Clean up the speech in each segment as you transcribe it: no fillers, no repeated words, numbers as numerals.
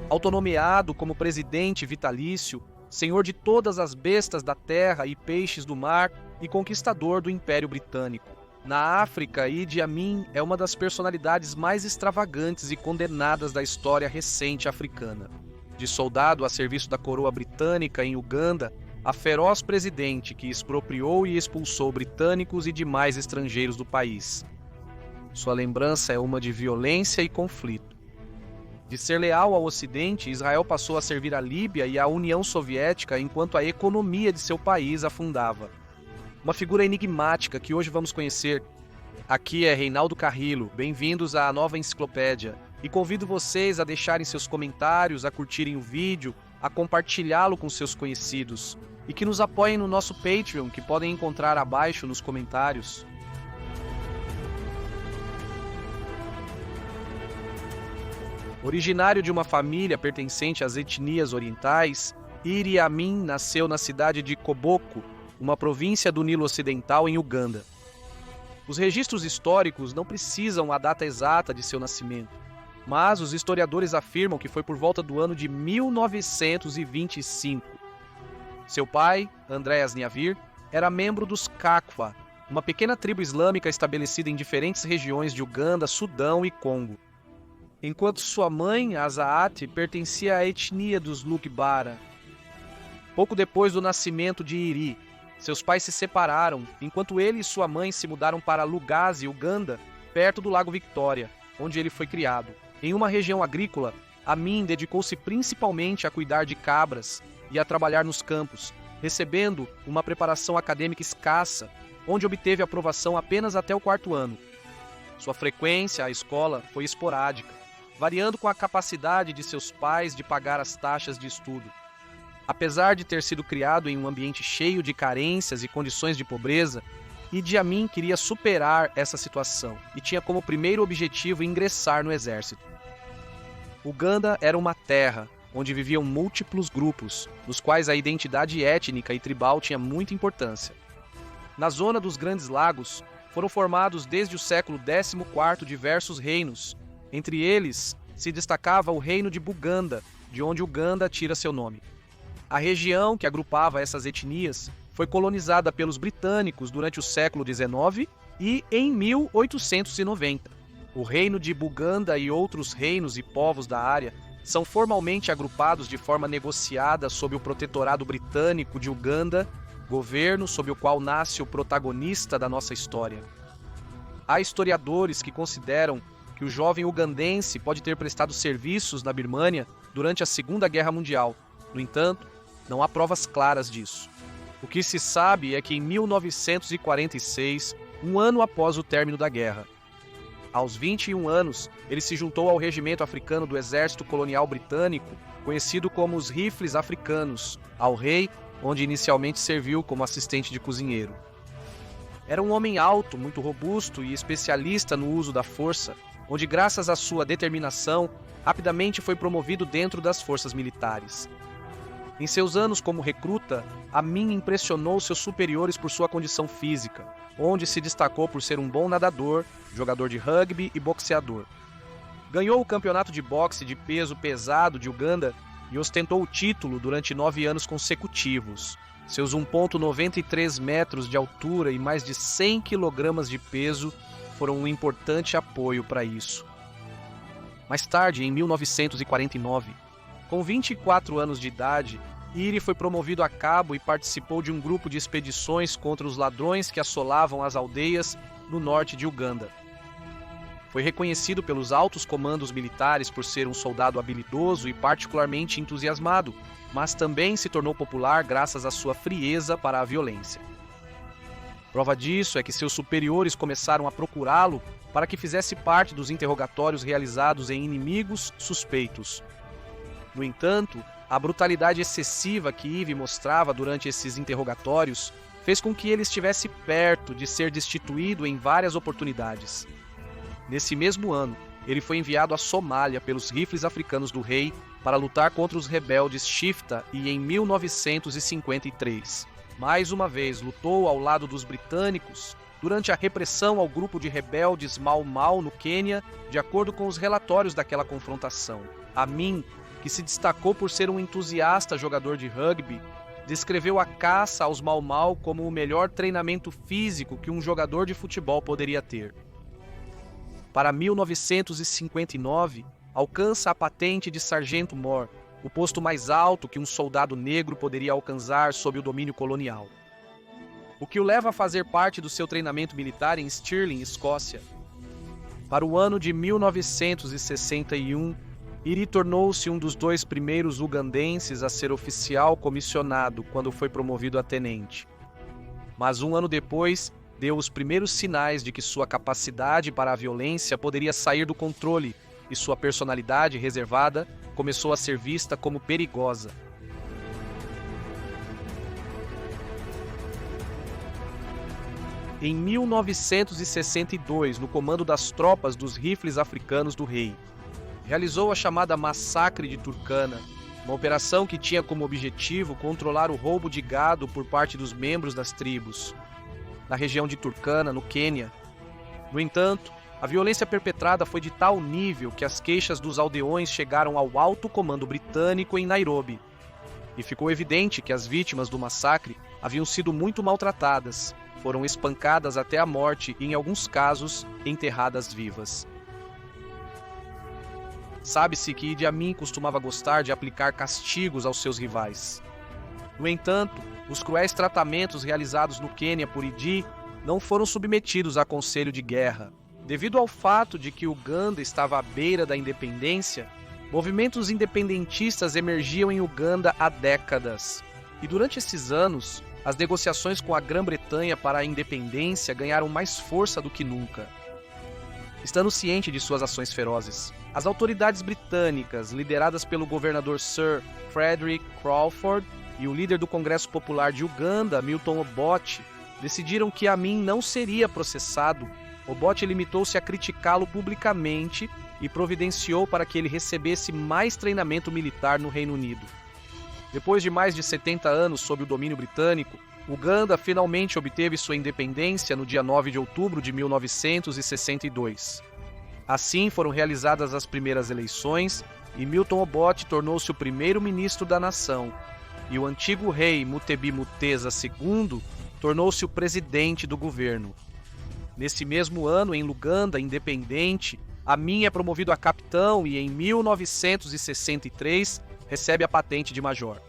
autonomeado como presidente vitalício, senhor de todas as bestas da terra e peixes do mar e conquistador do Império Britânico. Na África, Idi Amin é uma das personalidades mais extravagantes e condenadas da história recente africana. De soldado a serviço da coroa britânica em Uganda, a feroz presidente que expropriou e expulsou britânicos e demais estrangeiros do país. Sua lembrança é uma de violência e conflito. De ser leal ao Ocidente, Israel passou a servir a Líbia e a União Soviética enquanto a economia de seu país afundava. Uma figura enigmática que hoje vamos conhecer. Aqui é Reinaldo Carrillo, bem-vindos à Nova Enciclopédia. E convido vocês a deixarem seus comentários, a curtirem o vídeo, a compartilhá-lo com seus conhecidos. E que nos apoiem no nosso Patreon, que podem encontrar abaixo nos comentários. Originário de uma família pertencente às etnias orientais, Idi Amin nasceu na cidade de Koboko, uma província do Nilo Ocidental em Uganda. Os registros históricos não precisam a data exata de seu nascimento, mas os historiadores afirmam que foi por volta do ano de 1925. Seu pai, Andreas Nyavir, era membro dos Kakwa, uma pequena tribo islâmica estabelecida em diferentes regiões de Uganda, Sudão e Congo. Enquanto sua mãe, Azaate, pertencia à etnia dos Lugbara. Pouco depois do nascimento de Iri, seus pais se separaram, enquanto ele e sua mãe se mudaram para Lugazi, Uganda, perto do Lago Victoria, onde ele foi criado. Em uma região agrícola, Amin dedicou-se principalmente a cuidar de cabras e a trabalhar nos campos, recebendo uma preparação acadêmica escassa, onde obteve aprovação apenas até o 4º ano. Sua frequência à escola foi esporádica, variando com a capacidade de seus pais de pagar as taxas de estudo. Apesar de ter sido criado em um ambiente cheio de carências e condições de pobreza, Idi Amin queria superar essa situação e tinha como primeiro objetivo ingressar no exército. Uganda era uma terra onde viviam múltiplos grupos, nos quais a identidade étnica e tribal tinha muita importância. Na zona dos Grandes Lagos, foram formados desde o século XIV diversos reinos. Entre eles, se destacava o reino de Buganda, de onde Uganda tira seu nome. A região que agrupava essas etnias foi colonizada pelos britânicos durante o século XIX e em 1890. O reino de Buganda e outros reinos e povos da área são formalmente agrupados de forma negociada sob o protetorado britânico de Uganda, governo sob o qual nasce o protagonista da nossa história. Há historiadores que consideram que o jovem ugandense pode ter prestado serviços na Birmânia durante a Segunda Guerra Mundial. No entanto, não há provas claras disso. O que se sabe é que em 1946, um ano após o término da guerra, aos 21 anos, ele se juntou ao regimento africano do Exército Colonial Britânico, conhecido como os Rifles Africanos, ao rei, onde inicialmente serviu como assistente de cozinheiro. Era um homem alto, muito robusto e especialista no uso da força, onde, graças à sua determinação, rapidamente foi promovido dentro das forças militares. Em seus anos como recruta, Amin impressionou seus superiores por sua condição física, onde se destacou por ser um bom nadador, jogador de rugby e boxeador. Ganhou o campeonato de boxe de peso pesado de Uganda e ostentou o título durante 9 anos consecutivos. Seus 1,93 metros de altura e mais de 100 quilogramas de peso foram um importante apoio para isso. Mais tarde, em 1949, com 24 anos de idade, Iri foi promovido a cabo e participou de um grupo de expedições contra os ladrões que assolavam as aldeias no norte de Uganda. Foi reconhecido pelos altos comandos militares por ser um soldado habilidoso e particularmente entusiasmado, mas também se tornou popular graças à sua frieza para a violência. Prova disso é que seus superiores começaram a procurá-lo para que fizesse parte dos interrogatórios realizados em inimigos suspeitos. No entanto, a brutalidade excessiva que Ivy mostrava durante esses interrogatórios fez com que ele estivesse perto de ser destituído em várias oportunidades. Nesse mesmo ano, ele foi enviado à Somália pelos Rifles Africanos do Rei para lutar contra os rebeldes Shifta e em 1953. Mais uma vez lutou ao lado dos britânicos durante a repressão ao grupo de rebeldes Mau Mau no Quênia, de acordo com os relatórios daquela confrontação. Amin, que se destacou por ser um entusiasta jogador de rugby, descreveu a caça aos Mau Mau como o melhor treinamento físico que um jogador de futebol poderia ter. Para 1959, alcança a patente de sargento-mor, o posto mais alto que um soldado negro poderia alcançar sob o domínio colonial. O que o leva a fazer parte do seu treinamento militar em Stirling, Escócia. Para o ano de 1961, Iri tornou-se um dos 2 primeiros ugandenses a ser oficial comissionado quando foi promovido a tenente. Mas um ano depois, deu os primeiros sinais de que sua capacidade para a violência poderia sair do controle e sua personalidade reservada começou a ser vista como perigosa. Em 1962, no comando das tropas dos rifles africanos do rei, realizou a chamada Massacre de Turkana, uma operação que tinha como objetivo controlar o roubo de gado por parte dos membros das tribos, na região de Turkana, no Quênia. No entanto, a violência perpetrada foi de tal nível que as queixas dos aldeões chegaram ao alto comando britânico em Nairobi, e ficou evidente que as vítimas do massacre haviam sido muito maltratadas, foram espancadas até a morte e, em alguns casos, enterradas vivas. Sabe-se que Idi Amin costumava gostar de aplicar castigos aos seus rivais. No entanto, os cruéis tratamentos realizados no Quênia por Idi não foram submetidos a conselho de guerra. Devido ao fato de que Uganda estava à beira da independência, movimentos independentistas emergiam em Uganda há décadas. E durante esses anos, as negociações com a Grã-Bretanha para a independência ganharam mais força do que nunca. Estando ciente de suas ações ferozes, as autoridades britânicas, lideradas pelo governador Sir Frederick Crawford e o líder do Congresso Popular de Uganda, Milton Obote, decidiram que Amin não seria processado. Obote limitou-se a criticá-lo publicamente e providenciou para que ele recebesse mais treinamento militar no Reino Unido. Depois de mais de 70 anos sob o domínio britânico, Uganda finalmente obteve sua independência no dia 9 de outubro de 1962. Assim foram realizadas as primeiras eleições e Milton Obote tornou-se o primeiro-ministro da nação, e o antigo rei Mutebi Mutesa II tornou-se o presidente do governo. Nesse mesmo ano, em Luganda, independente, Amin é promovido a capitão e, em 1963, recebe a patente de major.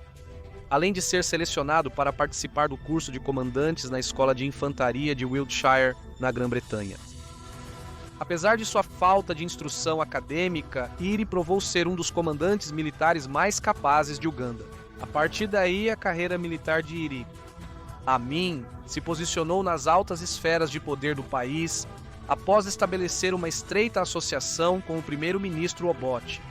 Além de ser selecionado para participar do curso de comandantes na Escola de Infantaria de Wiltshire, na Grã-Bretanha. Apesar de sua falta de instrução acadêmica, Iri provou ser um dos comandantes militares mais capazes de Uganda. A partir daí, a carreira militar de Iri. Amin se posicionou nas altas esferas de poder do país após estabelecer uma estreita associação com o primeiro-ministro Obote.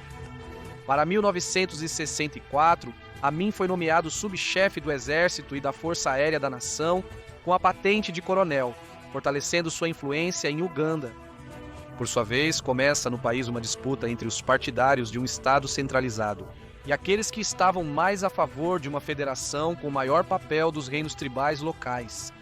Para 1964, Amin foi nomeado subchefe do Exército e da Força Aérea da Nação com a patente de coronel, fortalecendo sua influência em Uganda. Por sua vez, começa no país uma disputa entre os partidários de um Estado centralizado e aqueles que estavam mais a favor de uma federação com o maior papel dos reinos tribais locais.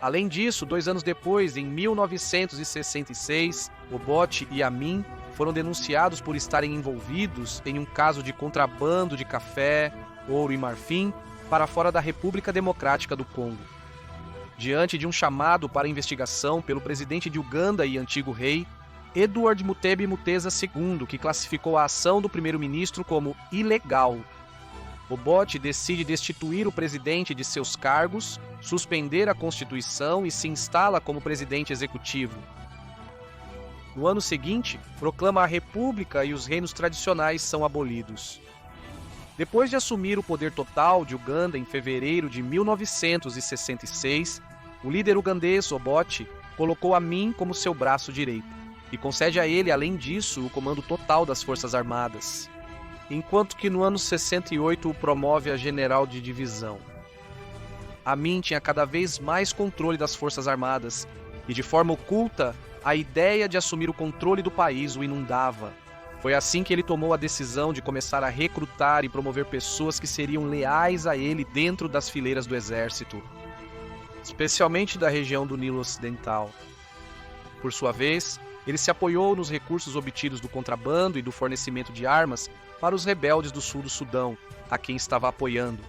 Além disso, 2 anos depois, em 1966, Obote e Amin foram denunciados por estarem envolvidos em um caso de contrabando de café, ouro e marfim para fora da República Democrática do Congo. Diante de um chamado para investigação pelo presidente de Uganda e antigo rei, Edward Mutebi Mutesa II, que classificou a ação do primeiro-ministro como ilegal. Obote decide destituir o presidente de seus cargos, suspender a Constituição e se instala como presidente executivo. No ano seguinte, proclama a República e os reinos tradicionais são abolidos. Depois de assumir o poder total de Uganda em fevereiro de 1966, o líder ugandês Obote colocou Amin como seu braço direito e concede a ele, além disso, o comando total das Forças Armadas, enquanto que no ano 68 o promove a general de divisão. Amin tinha cada vez mais controle das Forças Armadas e, de forma oculta, a ideia de assumir o controle do país o inundava. Foi assim que ele tomou a decisão de começar a recrutar e promover pessoas que seriam leais a ele dentro das fileiras do exército, especialmente da região do Nilo Ocidental. Por sua vez, Ele se apoiou nos recursos obtidos do contrabando e do fornecimento de armas para os rebeldes do sul do Sudão, a quem estava apoiando.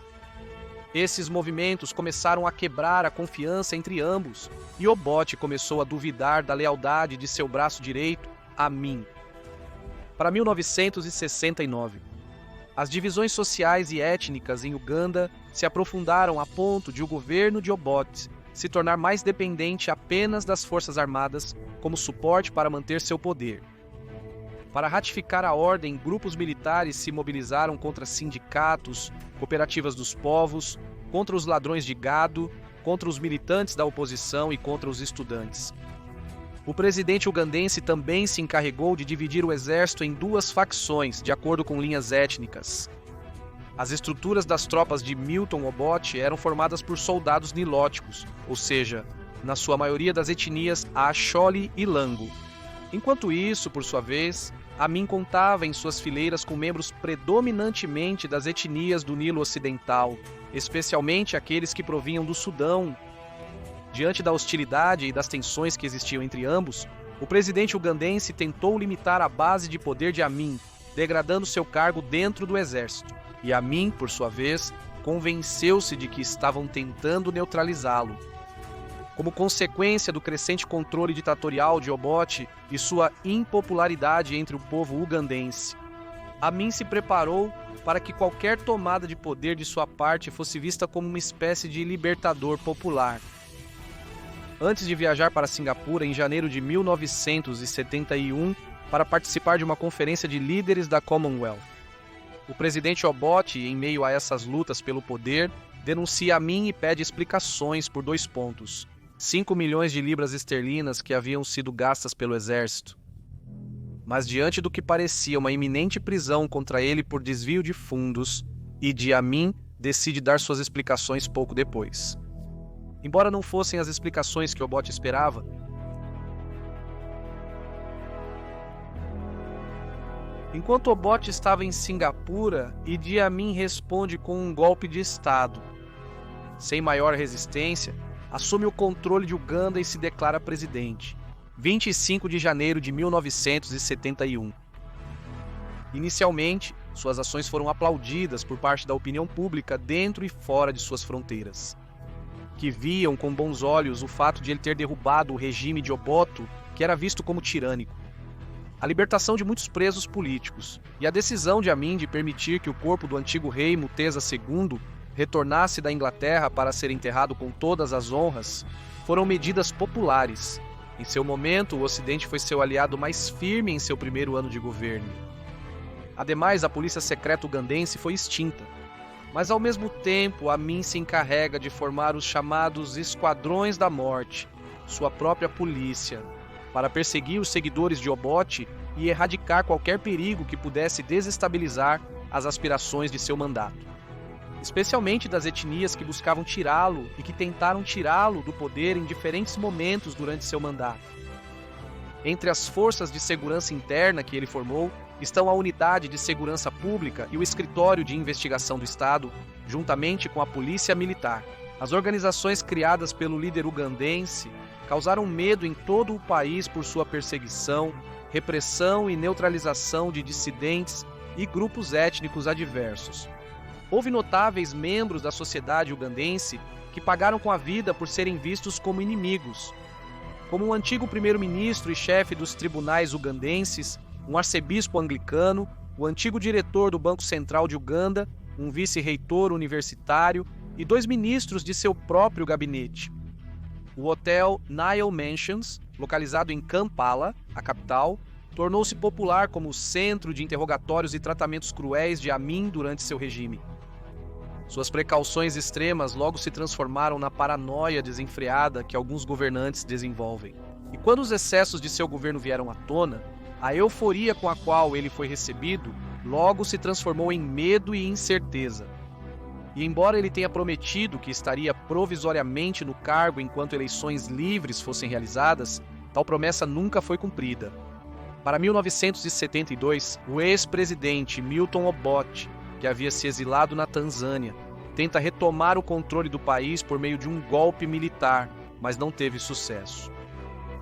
Esses movimentos começaram a quebrar a confiança entre ambos, e Obote começou a duvidar da lealdade de seu braço direito, Amin. Para 1969, as divisões sociais e étnicas em Uganda se aprofundaram a ponto de o governo de Obote se tornar mais dependente apenas das Forças Armadas como suporte para manter seu poder. Para ratificar a ordem, grupos militares se mobilizaram contra sindicatos, cooperativas dos povos, contra os ladrões de gado, contra os militantes da oposição e contra os estudantes. O presidente ugandense também se encarregou de dividir o exército em duas facções, de acordo com linhas étnicas. As estruturas das tropas de Milton Obote eram formadas por soldados nilóticos, ou seja, na sua maioria das etnias Acholi e Lango. Enquanto isso, por sua vez, Amin contava em suas fileiras com membros predominantemente das etnias do Nilo Ocidental, especialmente aqueles que provinham do Sudão. Diante da hostilidade e das tensões que existiam entre ambos, o presidente ugandense tentou limitar a base de poder de Amin, degradando seu cargo dentro do exército. E Amin, por sua vez, convenceu-se de que estavam tentando neutralizá-lo. Como consequência do crescente controle ditatorial de Obote e sua impopularidade entre o povo ugandense, Amin se preparou para que qualquer tomada de poder de sua parte fosse vista como uma espécie de libertador popular. Antes de viajar para Singapura em janeiro de 1971 para participar de uma conferência de líderes da Commonwealth, o presidente Obote, em meio a essas lutas pelo poder, denuncia Amin e pede explicações por 2 pontos: 5 milhões de libras esterlinas que haviam sido gastas pelo exército. Mas diante do que parecia uma iminente prisão contra ele por desvio de fundos, Idi Amin decide dar suas explicações pouco depois. Embora não fossem as explicações que Obote esperava, enquanto Obote estava em Singapura, Idi Amin responde com um golpe de Estado. Sem maior resistência, assume o controle de Uganda e se declara presidente. 25 de janeiro de 1971. Inicialmente, suas ações foram aplaudidas por parte da opinião pública dentro e fora de suas fronteiras, que viam com bons olhos o fato de ele ter derrubado o regime de Obote, que era visto como tirânico, a libertação de muitos presos políticos e a decisão de Amin de permitir que o corpo do antigo rei Mutesa II retornasse da Inglaterra para ser enterrado com todas as honras foram medidas populares. Em seu momento, o Ocidente foi seu aliado mais firme em seu primeiro ano de governo. Ademais, a polícia secreta ugandense foi extinta. Mas ao mesmo tempo, Amin se encarrega de formar os chamados Esquadrões da Morte, sua própria polícia, para perseguir os seguidores de Obote e erradicar qualquer perigo que pudesse desestabilizar as aspirações de seu mandato, especialmente das etnias que buscavam tirá-lo e que tentaram tirá-lo do poder em diferentes momentos durante seu mandato. Entre as forças de segurança interna que ele formou estão a Unidade de Segurança Pública e o Escritório de Investigação do Estado, juntamente com a Polícia Militar. As organizações criadas pelo líder ugandense causaram medo em todo o país por sua perseguição, repressão e neutralização de dissidentes e grupos étnicos adversos. Houve notáveis membros da sociedade ugandense que pagaram com a vida por serem vistos como inimigos, como o antigo primeiro-ministro e chefe dos tribunais ugandenses, um arcebispo anglicano, o antigo diretor do Banco Central de Uganda, um vice-reitor universitário e 2 ministros de seu próprio gabinete. O hotel Nile Mansions, localizado em Kampala, a capital, tornou-se popular como centro de interrogatórios e tratamentos cruéis de Amin durante seu regime. Suas precauções extremas logo se transformaram na paranoia desenfreada que alguns governantes desenvolvem. E quando os excessos de seu governo vieram à tona, a euforia com a qual ele foi recebido logo se transformou em medo e incerteza. E embora ele tenha prometido que estaria provisoriamente no cargo enquanto eleições livres fossem realizadas, tal promessa nunca foi cumprida. Para 1972, o ex-presidente Milton Obote, que havia se exilado na Tanzânia, tenta retomar o controle do país por meio de um golpe militar, mas não teve sucesso.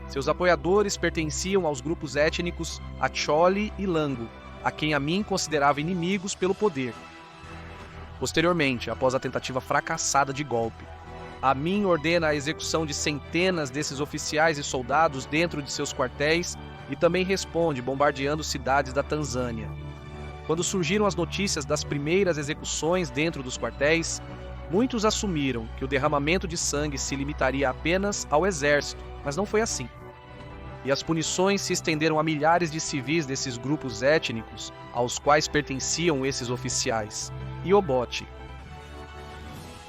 Seus apoiadores pertenciam aos grupos étnicos Acholi e Lango, a quem Amin considerava inimigos pelo poder. Posteriormente, após a tentativa fracassada de golpe, Amin ordena a execução de centenas desses oficiais e soldados dentro de seus quartéis e também responde bombardeando cidades da Tanzânia. Quando surgiram as notícias das primeiras execuções dentro dos quartéis, muitos assumiram que o derramamento de sangue se limitaria apenas ao exército, mas não foi assim. E as punições se estenderam a milhares de civis desses grupos étnicos aos quais pertenciam esses oficiais. E Obote.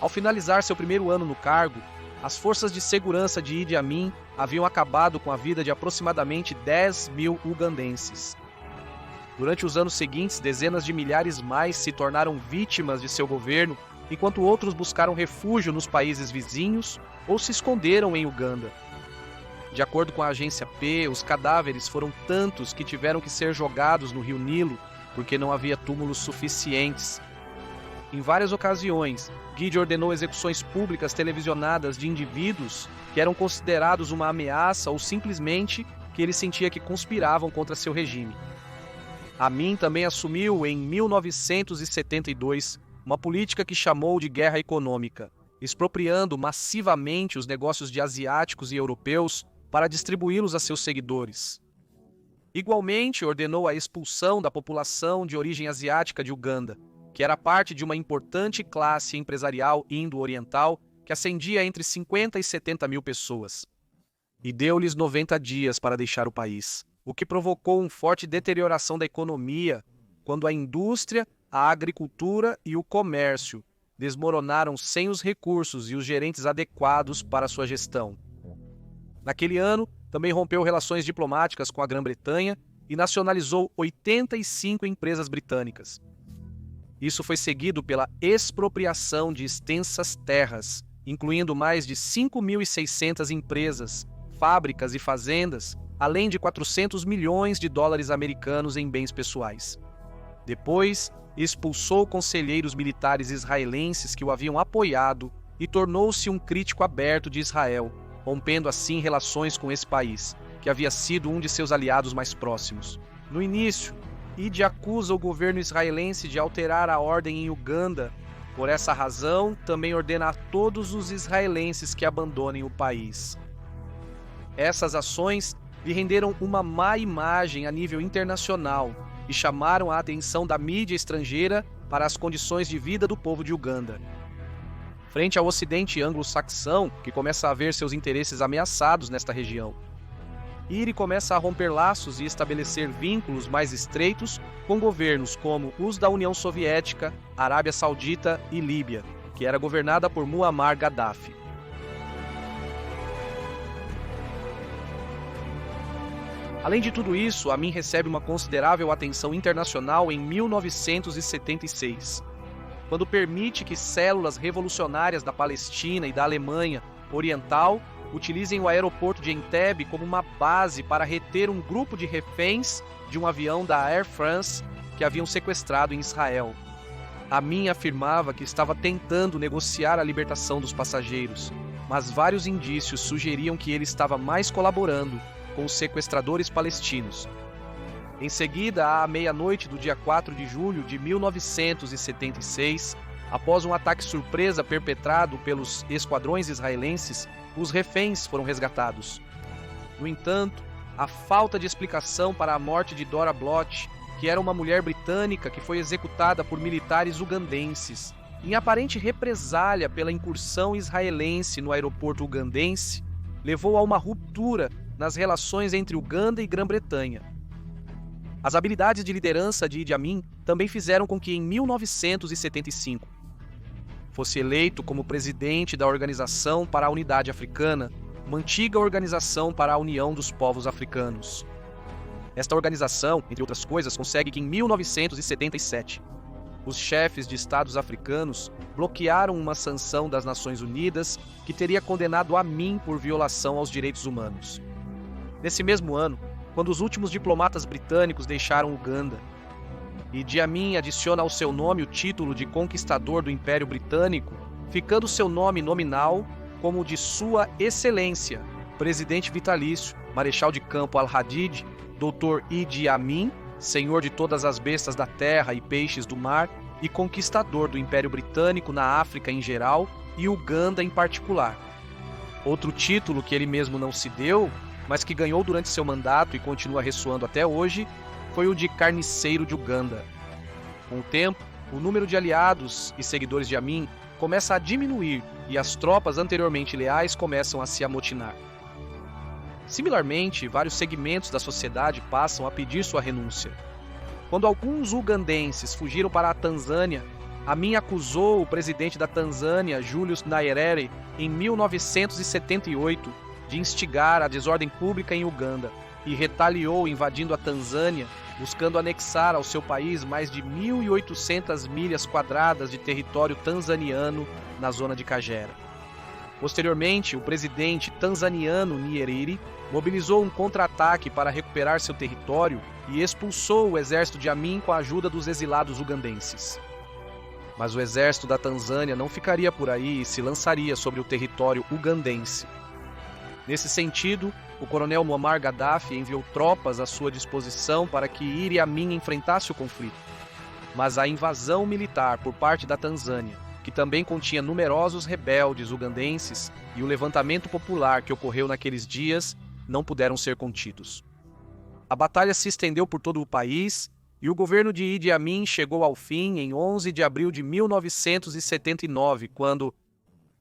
Ao finalizar seu primeiro ano no cargo, as forças de segurança de Idi Amin haviam acabado com a vida de aproximadamente 10 mil ugandenses. Durante os anos seguintes, dezenas de milhares mais se tornaram vítimas de seu governo, enquanto outros buscaram refúgio nos países vizinhos ou se esconderam em Uganda. De acordo com a agência P, os cadáveres foram tantos que tiveram que ser jogados no rio Nilo porque não havia túmulos suficientes. Em várias ocasiões, Gide ordenou execuções públicas televisionadas de indivíduos que eram considerados uma ameaça ou simplesmente que ele sentia que conspiravam contra seu regime. Amin também assumiu em 1972 uma política que chamou de guerra econômica, expropriando massivamente os negócios de asiáticos e europeus para distribuí-los a seus seguidores. Igualmente, ordenou a expulsão da população de origem asiática de Uganda, que era parte de uma importante classe empresarial indo-oriental que ascendia entre 50 e 70 mil pessoas. E deu-lhes 90 dias para deixar o país, o que provocou uma forte deterioração da economia, quando a indústria, a agricultura e o comércio desmoronaram sem os recursos e os gerentes adequados para sua gestão. Naquele ano, também rompeu relações diplomáticas com a Grã-Bretanha e nacionalizou 85 empresas britânicas. Isso foi seguido pela expropriação de extensas terras, incluindo mais de 5.600 empresas, fábricas e fazendas, além de 400 milhões de dólares americanos em bens pessoais. Depois, expulsou conselheiros militares israelenses que o haviam apoiado e tornou-se um crítico aberto de Israel, rompendo assim relações com esse país, que havia sido um de seus aliados mais próximos. No início, Idi acusa o governo israelense de alterar a ordem em Uganda. Por essa razão, também ordena a todos os israelenses que abandonem o país. Essas ações lhe renderam uma má imagem a nível internacional e chamaram a atenção da mídia estrangeira para as condições de vida do povo de Uganda. Frente ao Ocidente anglo-saxão, que começa a ver seus interesses ameaçados nesta região, Idi começa a romper laços e estabelecer vínculos mais estreitos com governos como os da União Soviética, Arábia Saudita e Líbia, que era governada por Muammar Gaddafi. Além de tudo isso, Amin recebe uma considerável atenção internacional em 1976, quando permite que células revolucionárias da Palestina e da Alemanha Oriental utilizem o aeroporto de Entebbe como uma base para reter um grupo de reféns de um avião da Air France que haviam sequestrado em Israel. Amin afirmava que estava tentando negociar a libertação dos passageiros, mas vários indícios sugeriam que ele estava mais colaborando com os sequestradores palestinos. Em seguida, à meia-noite do dia 4 de julho de 1976, após um ataque surpresa perpetrado pelos esquadrões israelenses, os reféns foram resgatados. No entanto, a falta de explicação para a morte de Dora Blott, que era uma mulher britânica que foi executada por militares ugandenses, em aparente represália pela incursão israelense no aeroporto ugandense, levou a uma ruptura nas relações entre Uganda e Grã-Bretanha. As habilidades de liderança de Idi Amin também fizeram com que, em 1975, fosse eleito como presidente da Organização para a Unidade Africana, uma antiga organização para a União dos Povos Africanos. Esta organização, entre outras coisas, consegue que, em 1977, os chefes de estados africanos bloquearam uma sanção das Nações Unidas que teria condenado Amin por violação aos direitos humanos. Nesse mesmo ano, quando os últimos diplomatas britânicos deixaram Uganda, Idi Amin adiciona ao seu nome o título de conquistador do Império Britânico, ficando seu nome nominal como o de Sua Excelência, Presidente Vitalício, marechal de campo Al-Hadid, Dr. Idi Amin, senhor de todas as bestas da terra e peixes do mar e conquistador do Império Britânico na África em geral e Uganda em particular. Outro título que ele mesmo não se deu, mas que ganhou durante seu mandato e continua ressoando até hoje, foi o de Carniceiro de Uganda. Com o tempo, o número de aliados e seguidores de Amin começa a diminuir e as tropas anteriormente leais começam a se amotinar. Similarmente, vários segmentos da sociedade passam a pedir sua renúncia. Quando alguns ugandenses fugiram para a Tanzânia, Amin acusou o presidente da Tanzânia, Julius Nyerere, em 1978, de instigar a desordem pública em Uganda e retaliou invadindo a Tanzânia, buscando anexar ao seu país mais de 1.800 milhas quadradas de território tanzaniano na zona de Kagera. Posteriormente, o presidente tanzaniano Nyerere mobilizou um contra-ataque para recuperar seu território e expulsou o exército de Amin com a ajuda dos exilados ugandenses. Mas o exército da Tanzânia não ficaria por aí e se lançaria sobre o território ugandense. Nesse sentido, o coronel Muammar Gaddafi enviou tropas à sua disposição para que Idi Amin enfrentasse o conflito. Mas a invasão militar por parte da Tanzânia, que também continha numerosos rebeldes ugandenses, e o levantamento popular que ocorreu naqueles dias não puderam ser contidos. A batalha se estendeu por todo o país e o governo de Idi Amin chegou ao fim em 11 de abril de 1979, quando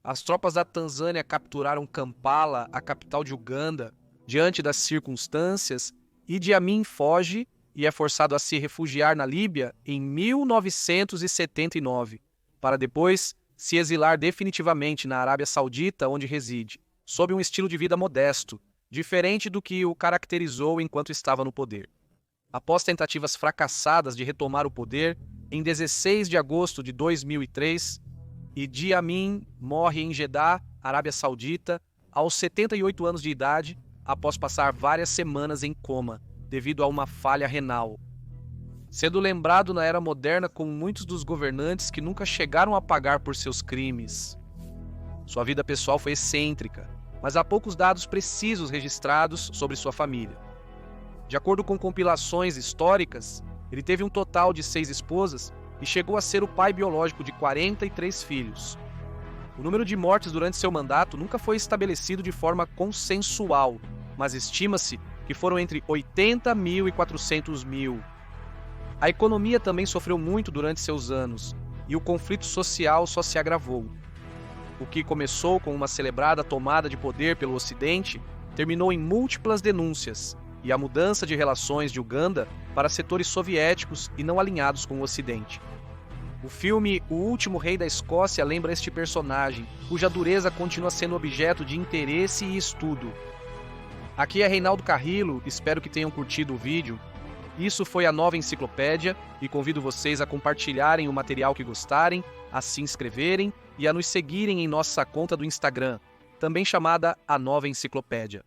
as tropas da Tanzânia capturaram Kampala, a capital de Uganda. Diante das circunstâncias, Idi Amin foge e é forçado a se refugiar na Líbia em 1979, para depois se exilar definitivamente na Arábia Saudita, onde reside, sob um estilo de vida modesto, diferente do que o caracterizou enquanto estava no poder. Após tentativas fracassadas de retomar o poder, em 16 de agosto de 2003, Idi Amin morre em Jeddah, Arábia Saudita, aos 78 anos de idade, após passar várias semanas em coma, devido a uma falha renal. Sendo lembrado na era moderna como muitos dos governantes que nunca chegaram a pagar por seus crimes. Sua vida pessoal foi excêntrica, mas há poucos dados precisos registrados sobre sua família. De acordo com compilações históricas, ele teve um total de 6 esposas e chegou a ser o pai biológico de 43 filhos. O número de mortes durante seu mandato nunca foi estabelecido de forma consensual, mas estima-se que foram entre 80 mil e 400 mil. A economia também sofreu muito durante seus anos, e o conflito social só se agravou. O que começou com uma celebrada tomada de poder pelo Ocidente, terminou em múltiplas denúncias, e a mudança de relações de Uganda para setores soviéticos e não alinhados com o Ocidente. O filme O Último Rei da Escócia lembra este personagem, cuja dureza continua sendo objeto de interesse e estudo. Aqui é Reinaldo Carrillo, espero que tenham curtido o vídeo. Isso foi a Nova Enciclopédia e convido vocês a compartilharem o material que gostarem, a se inscreverem e a nos seguirem em nossa conta do Instagram, também chamada A Nova Enciclopédia.